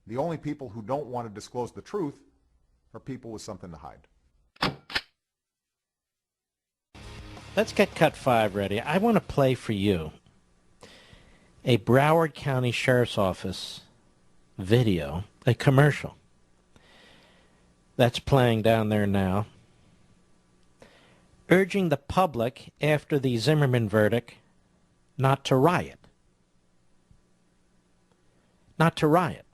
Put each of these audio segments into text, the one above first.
The only people who don't want to disclose the truth are people with something to hide. Let's get cut 5 ready. I want to play for you a Broward County Sheriff's Office video, a commercial that's playing down there now, urging the public after the Zimmerman verdict not to riot. Not to riot.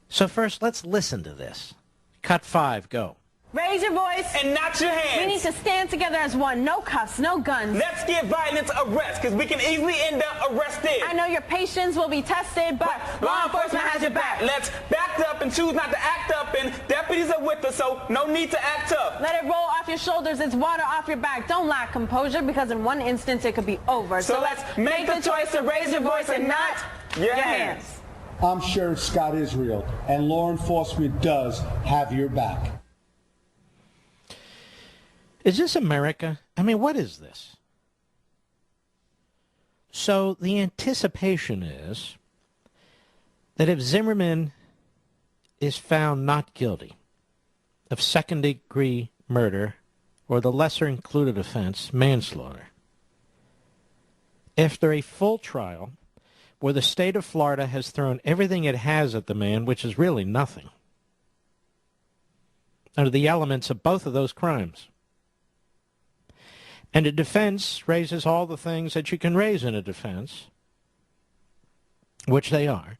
So first, let's listen to this. Cut 5, go. Raise your voice. And not your hands. We need to stand together as one. No cuffs, no guns. Let's give violence a rest, because we can easily end up arrested. I know your patience will be tested, but law enforcement has your back. Let's back up and choose not to act up, and deputies are with us, so no need to act up. Let it roll off your shoulders. It's water off your back. Don't lack composure, because in one instance it could be over. So let's make the choice to raise your voice and not your hands. I'm Sheriff Scott Israel, and law enforcement does have your back. Is this America? I mean, what is this? So the anticipation is that if Zimmerman is found not guilty of second-degree murder or the lesser-included offense, manslaughter, after a full trial where the state of Florida has thrown everything it has at the man, which is really nothing, under the elements of both of those crimes, and a defense raises all the things that you can raise in a defense, which they are,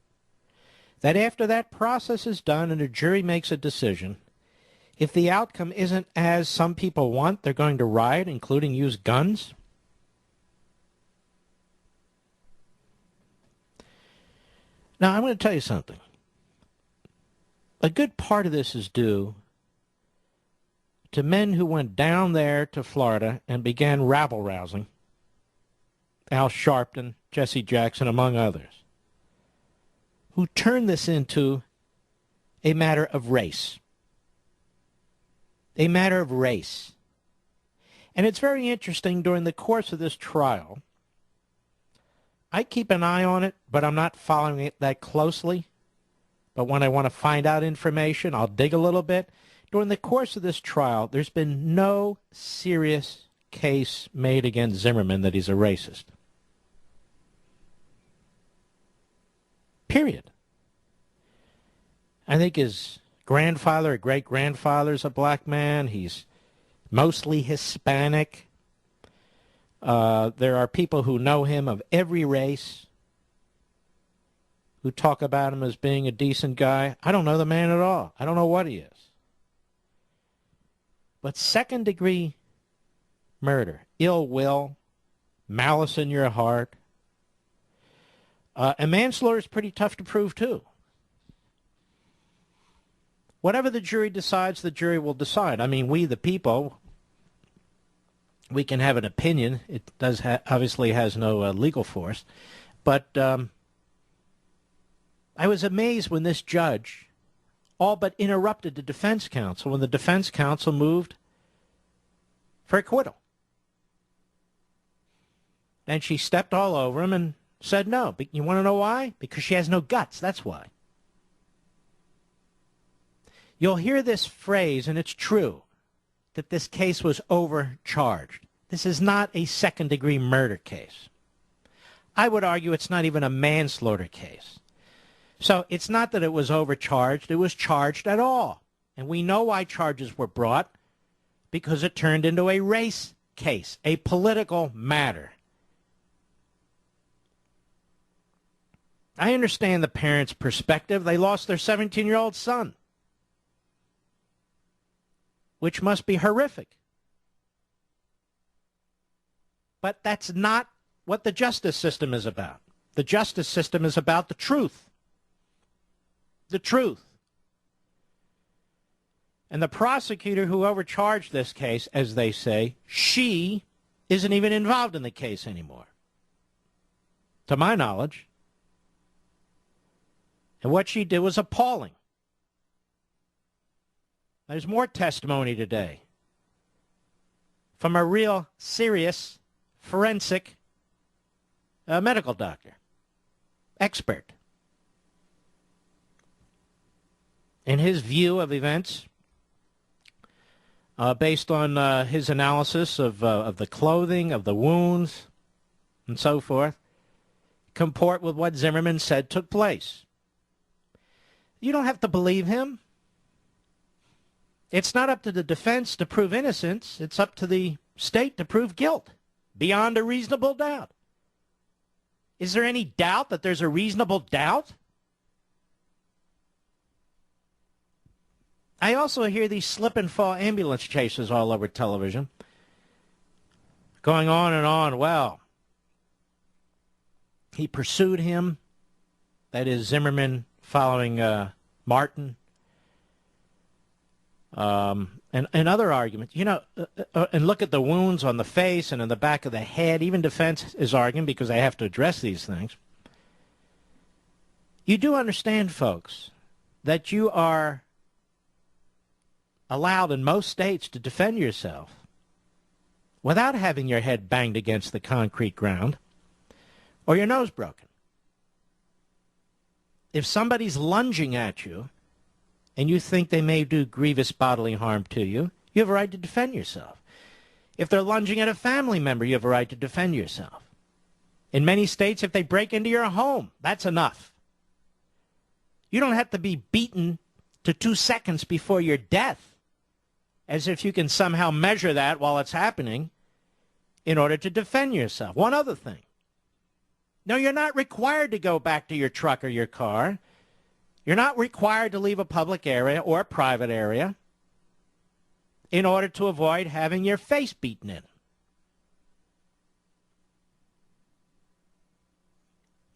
that after that process is done and a jury makes a decision, if the outcome isn't as some people want, they're going to riot, including use guns. Now, I'm going to tell you something. A good part of this is due to men who went down there to Florida and began rabble-rousing, Al Sharpton, Jesse Jackson, among others, who turned this into a matter of race. A matter of race. And it's very interesting, during the course of this trial, I keep an eye on it, but I'm not following it that closely. But when I want to find out information, I'll dig a little bit. During the course of this trial, there's been no serious case made against Zimmerman that he's a racist. Period. I think his grandfather or great-grandfather is a black man. He's mostly Hispanic. There are people who know him of every race who talk about him as being a decent guy. I don't know the man at all. I don't know what he is. But second-degree murder, ill will, malice in your heart, and manslaughter is pretty tough to prove, too. Whatever the jury decides, the jury will decide. I mean, we, the people, we can have an opinion. It does obviously has no legal force. But I was amazed when this judge all but interrupted the defense counsel when the defense counsel moved for acquittal. And she stepped all over him and said no. But you want to know why? Because she has no guts. That's why. You'll hear this phrase, and it's true, that this case was overcharged. This is not a second-degree murder case. I would argue it's not even a manslaughter case. So it's not that it was overcharged. It was charged at all. And we know why charges were brought, because it turned into a race case, a political matter. I understand the parents' perspective. They lost their 17-year-old son, which must be horrific. But that's not what the justice system is about. The justice system is about the truth. The truth. And the prosecutor who overcharged this case, as they say, she isn't even involved in the case anymore, to my knowledge. And what she did was appalling. There's more testimony today from a real serious forensic medical doctor, expert. in his view of events, based on his analysis of the clothing, of the wounds, and so forth, comport with what Zimmerman said took place. You don't have to believe him. It's not up to the defense to prove innocence. It's up to the state to prove guilt beyond a reasonable doubt. Is there any doubt that there's a reasonable doubt? I also hear these slip and fall ambulance chases all over television, going on and on. Well, he pursued him, that is Zimmerman following Martin, and other arguments. You know, and look at the wounds on the face and in the back of the head. Even defense is arguing because they have to address these things. You do understand, folks, that you are allowed in most states to defend yourself without having your head banged against the concrete ground or your nose broken. If somebody's lunging at you and you think they may do grievous bodily harm to you, you have a right to defend yourself. If they're lunging at a family member, you have a right to defend yourself. In many states, if they break into your home, that's enough. You don't have to be beaten to 2 seconds before your death, as if you can somehow measure that while it's happening in order to defend yourself. One other thing. No, you're not required to go back to your truck or your car. You're not required to leave a public area or a private area in order to avoid having your face beaten in.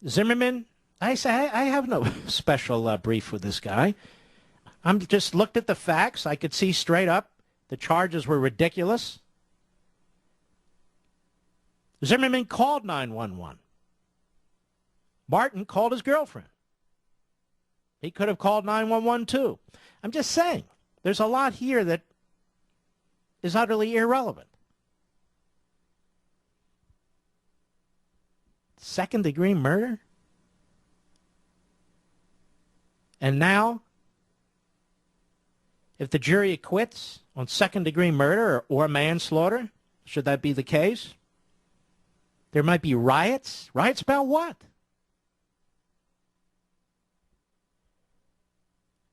Zimmerman, I say I have no special brief with this guy. I'm just looked at the facts. I could see straight up the charges were ridiculous. Zimmerman called 911. Martin called his girlfriend. He could have called 911 too. I'm just saying, there's a lot here that is utterly irrelevant. Second-degree murder? And now, if the jury acquits on second-degree murder or manslaughter, should that be the case, there might be riots. Riots about what?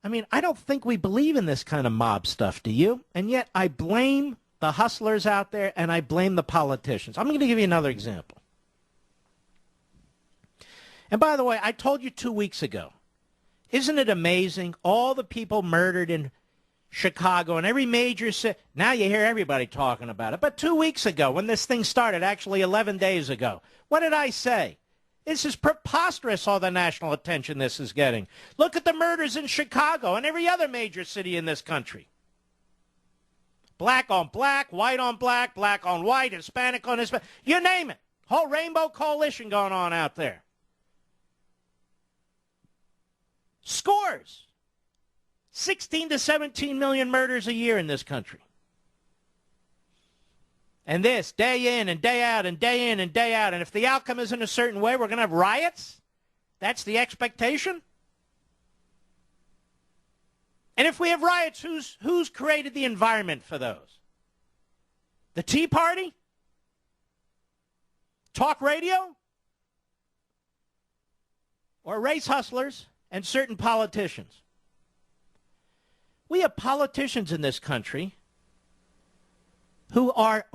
I mean, I don't think we believe in this kind of mob stuff, do you? And yet I blame the hustlers out there and I blame the politicians. I'm going to give you another example. And by the way, I told you 2 weeks ago, isn't it amazing all the people murdered in Chicago and every major city? Now you hear everybody talking about it. But 2 weeks ago, when this thing started, actually 11 days ago, what did I say? This is preposterous, all the national attention this is getting. Look at the murders in Chicago and every other major city in this country. Black on black, white on black, black on white, Hispanic on Hispanic. You name it. Whole rainbow coalition going on out there. Scores. 16 to 17 million murders a year in this country. And this, day in and day out and day in and day out. And if the outcome isn't a certain way, we're going to have riots? That's the expectation? And if we have riots, who's created the environment for those? The Tea Party? Talk radio? Or race hustlers and certain politicians? We have politicians in this country who are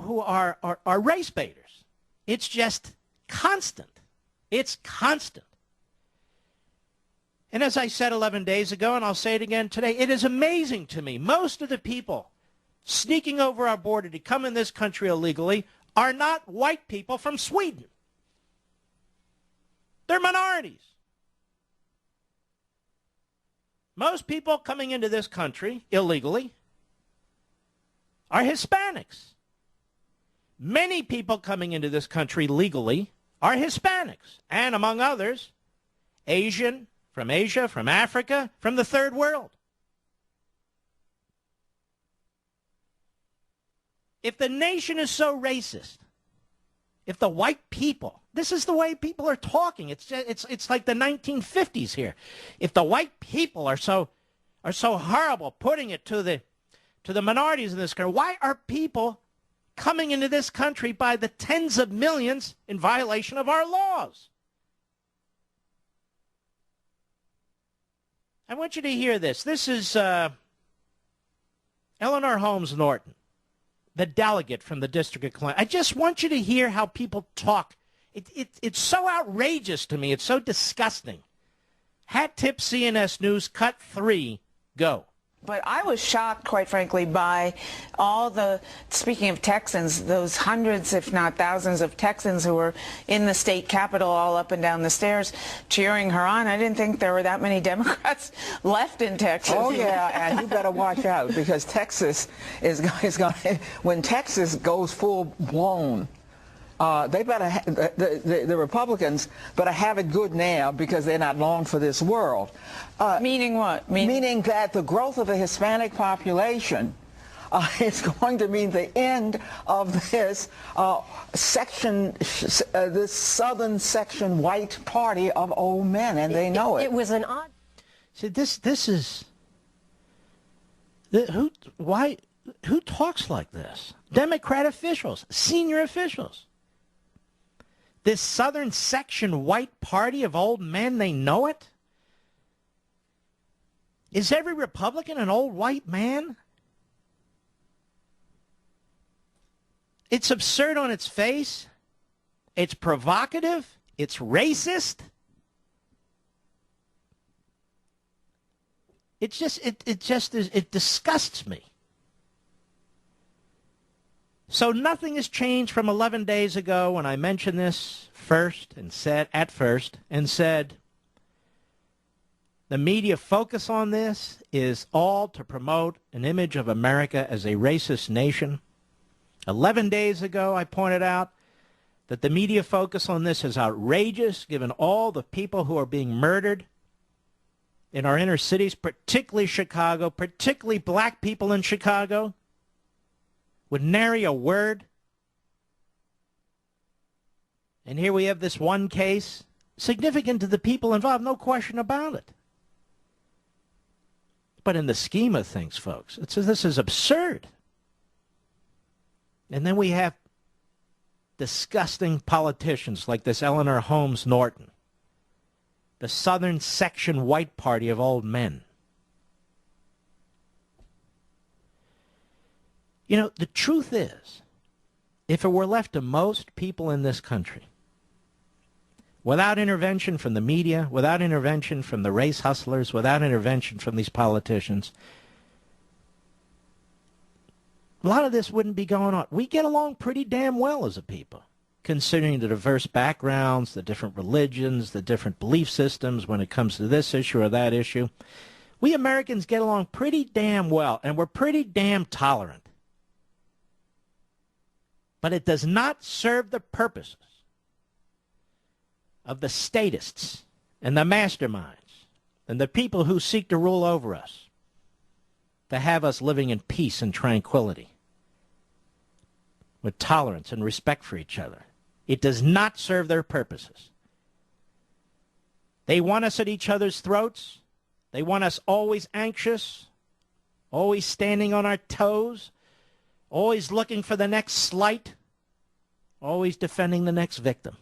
race baiters. It's just constant. It's constant. And as I said 11 days ago, and I'll say it again today, it is amazing to me. Most of the people sneaking over our border to come in this country illegally are not white people from Sweden. They're minorities. Most people coming into this country illegally are Hispanics. Many people coming into this country legally are Hispanics, and among others, Asian, from Asia, from Africa, from the third world. If the nation is so racist, if the white people, this is the way people are talking, it's like the 1950s here. If the white people are are so horrible, putting it to the minorities in this country. Why are people coming into this country by the tens of millions in violation of our laws? I want you to hear this. This is Eleanor Holmes Norton, the delegate from the District of Columbia. I just want you to hear how people talk. It's so outrageous to me. It's so disgusting. Hat tip CNS News, cut 3, go. But I was shocked, quite frankly, by all the, speaking of Texans, those hundreds, if not thousands of Texans who were in the state capitol all up and down the stairs cheering her on. I didn't think there were that many Democrats left in Texas. Oh, yeah, and you better watch out because Texas is going to, when Texas goes full-blown, they better the Republicans better have it good now because they're not long for this world. Meaning what? Meaning that the growth of the Hispanic population is going to mean the end of this section, this southern section white party of old men, and they know it. It was an odd. See, this is who talks like this? Democrat officials, senior officials. This southern section white party of old men, they know it? Is every Republican an old white man? It's absurd on its face. It's provocative. It's racist. It disgusts me. So nothing has changed from 11 days ago when I mentioned this at first and said the media focus on this is all to promote an image of America as a racist nation. 11 days ago I pointed out that the media focus on this is outrageous given all the people who are being murdered in our inner cities, particularly Chicago, particularly black people in Chicago. Would nary a word. And here we have this one case, significant to the people involved, no question about it. But in the scheme of things, folks, this is absurd. And then we have disgusting politicians like this Eleanor Holmes Norton, the southern section white party of old men. You know, the truth is, if it were left to most people in this country, without intervention from the media, without intervention from the race hustlers, without intervention from these politicians, a lot of this wouldn't be going on. We get along pretty damn well as a people, considering the diverse backgrounds, the different religions, the different belief systems when it comes to this issue or that issue. We Americans get along pretty damn well, and we're pretty damn tolerant. But it does not serve the purposes of the statists and the masterminds and the people who seek to rule over us, to have us living in peace and tranquility, with tolerance and respect for each other. It does not serve their purposes. They want us at each other's throats. They want us always anxious, always standing on our toes, always looking for the next slight, always defending the next victim.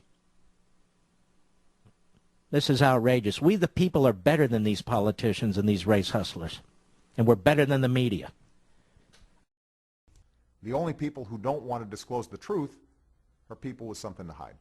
This is outrageous. We the people are better than these politicians and these race hustlers, and we're better than the media. The only people who don't want to disclose the truth are people with something to hide.